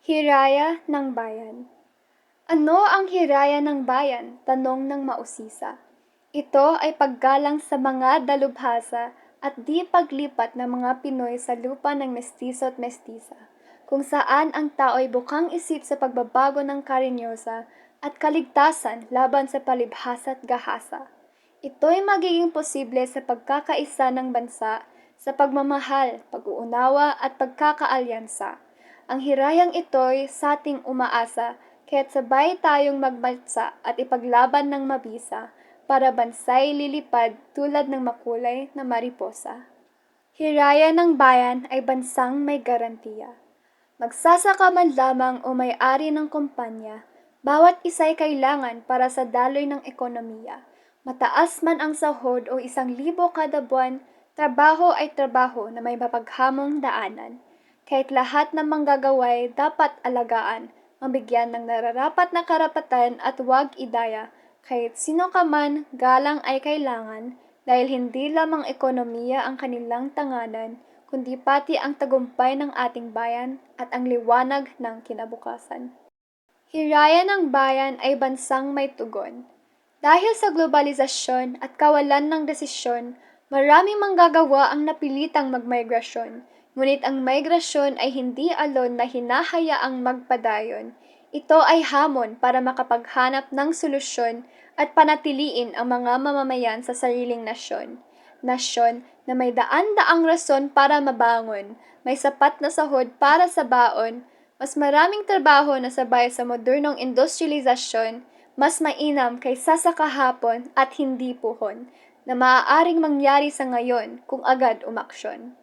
Hiraya ng Bayan. Ano ang hiraya ng bayan? Tanong ng mausisa. Ito ay paggalang sa mga dalubhasa at di paglipat ng mga Pinoy sa lupa ng mestizo at mestisa, kung saan ang tao'y bukang isip sa pagbabago ng karinyosa at kaligtasan laban sa palibhasa at gahasa. Ito'y magiging posible sa pagkakaisa ng bansa, sa pagmamahal, pag-uunawa at pagkakaalyansa. Ang hirayang ito'y sa ating umaasa, kaya't sabay tayong magbansa at ipaglaban ng mabisa, para bansay lilipad tulad ng makulay na mariposa. Hiraya ng bayan ay bansang may garantiya. Magsasaka man lamang o may-ari ng kumpanya, bawat isa'y kailangan para sa daloy ng ekonomiya. Mataas man ang sahod o 1,000 kada buwan, trabaho ay trabaho na may mapaghamong daanan. Kahit lahat ng manggagaway dapat alagaan, mabigyan ng nararapat na karapatan at huwag idaya. Kahit sino ka man, galang ay kailangan, dahil hindi lamang ekonomiya ang kanilang tanganan, kundi pati ang tagumpay ng ating bayan at ang liwanag ng kinabukasan. Hiraya ng bayan ay bansang may tugon. Dahil sa globalisasyon at kawalan ng desisyon, maraming manggagawa ang napilitang magmigrasyon. Ngunit ang migrasyon ay hindi alon na hinahayaang magpadayon. Ito ay hamon para makapaghanap ng solusyon at panatiliin ang mga mamamayan sa sariling nasyon. Nasyon na may daan-daang rason para mabangon, may sapat na sahod para sa baon, mas maraming trabaho na sabay sa modernong industrialisasyon, mas mainam kaysa sa kahapon at hindi puhon, na maaaring mangyari sa ngayon kung agad umaksyon.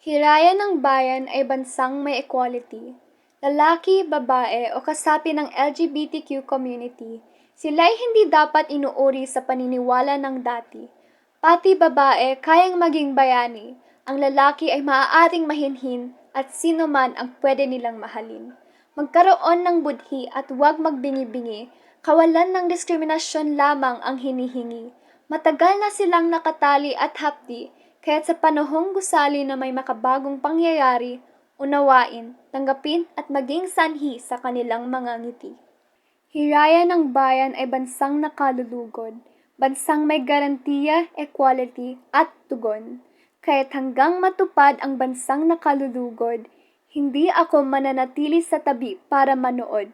Hiraya ng bayan ay bansang may equality. Lalaki, babae o kasapi ng LGBTQ community, sila'y hindi dapat inuuri sa paniniwala ng dati. Pati babae kayang maging bayani, ang lalaki ay maaaring mahinhin at sino man ang pwede nilang mahalin. Magkaroon ng budhi at huwag magbingi-bingi, kawalan ng diskriminasyon lamang ang hinihingi. Matagal na silang nakatali at hapdi, kaya't sa panahong gusali na may makabagong pangyayari, unawain, tanggapin at maging sanhi sa kanilang mga ngiti. Hiraya ng bayan ay bansang nakalulugod, bansang may garantiya, equality at tugon. Kaya't hanggang matupad ang bansang nakalulugod, hindi ako mananatili sa tabi para manood.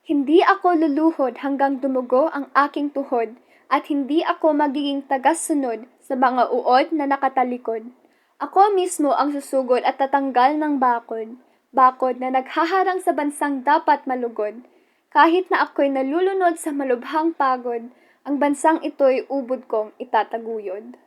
Hindi ako luluhod hanggang dumugo ang aking tuhod, at hindi ako magiging tagasunod sa mga uod na nakatalikod. Ako mismo ang susugod at tatanggal ng bakod na naghaharang sa bansang dapat malugod. Kahit na ako'y nalulunod sa malubhang pagod, ang bansang ito'y ubod kong itataguyod.